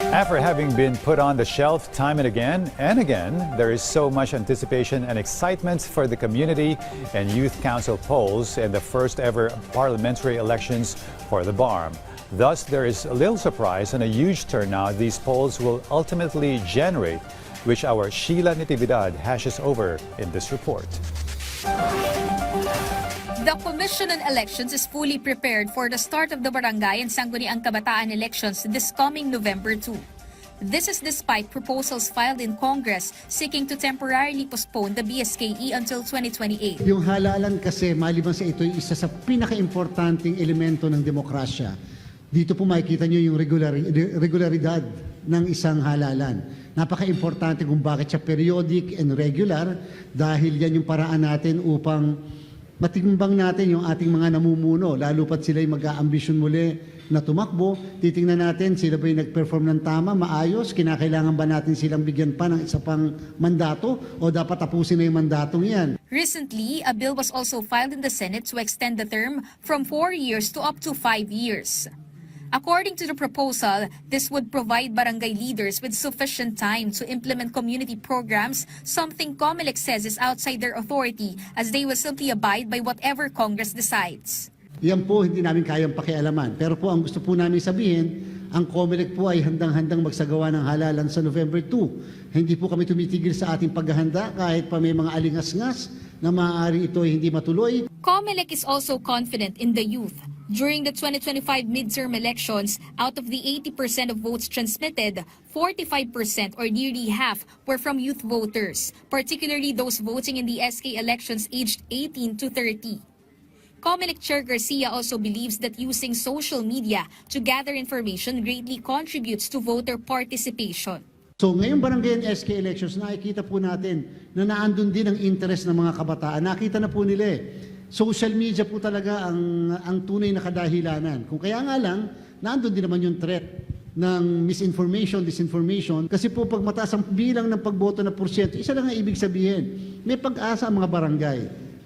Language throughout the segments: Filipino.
After having been put on the shelf time and again, there is so much anticipation and excitement for the community and youth council polls and the first ever parliamentary elections for the BARM. Thus, there is a little surprise and a huge turnout these polls will ultimately generate, which our Sheila Natividad hashes over in this report. The Commission on Elections is fully prepared for the start of the Barangay and Sangguniang Kabataan elections this coming November 2. This is despite proposals filed in Congress seeking to temporarily postpone the BSKE until 2028. Yung halalan kasi maliban sa ito ay isa sa pinaka-importanting elemento ng demokrasya. Dito po makikita nyo yung regularidad ng isang halalan. Napaka-importante kung bakit siya periodic and regular dahil yan yung paraan natin upang matimbang natin yung ating mga namumuno, lalo pat sila'y mag-aambisyon muli na tumakbo. Titingnan natin sila ba'y nag-perform ng tama, maayos, kinakailangan ba natin silang bigyan pa ng isa pang mandato o dapat tapusin na yung mandatong yan. Recently, a bill was also filed in the Senate to extend the term from 4 years to up to 5 years. According to the proposal, this would provide barangay leaders with sufficient time to implement community programs, something COMELEC says is outside their authority as they will simply abide by whatever Congress decides. Yan po hindi namin kayang pakialaman. Pero po ang gusto po namin sabihin, ang COMELEC po ay handang-handang magsagawa ng halalan sa November 2. Hindi po kami tumitigil sa ating paghahanda kahit pa may mga alingas-ngas na maaari ito ay hindi matuloy. COMELEC is also confident in the youth. During the 2025 midterm elections, out of the 80% of votes transmitted, 45% or nearly half were from youth voters, particularly those voting in the SK elections aged 18 to 30. COMELEC Chair Garcia also believes that using social media to gather information greatly contributes to voter participation. So ngayong barangay and SK elections, nakikita po natin na naandun din ang interest ng mga kabataan. Nakita na po nila social media po talaga ang tunay na kadahilanan. Kung kaya nga lang, nandun din naman yung threat ng misinformation, disinformation. Kasi po pag mataas ang bilang ng pagboto na porsyento, isa lang ang ibig sabihin, may pag-asa ang mga barangay.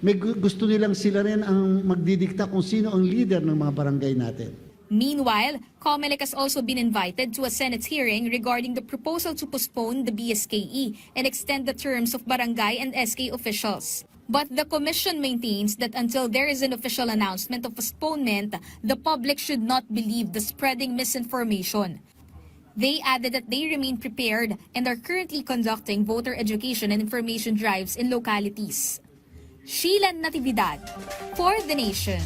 May gusto nilang sila rin ang magdidikta kung sino ang leader ng mga barangay natin. Meanwhile, COMELEC has also been invited to a Senate hearing regarding the proposal to postpone the BSKE and extend the terms of barangay and SK officials. But the Commission maintains that until there is an official announcement of postponement, the public should not believe the spreading misinformation. They added that they remain prepared and are currently conducting voter education and information drives in localities. Sheila Natividad for The Nation.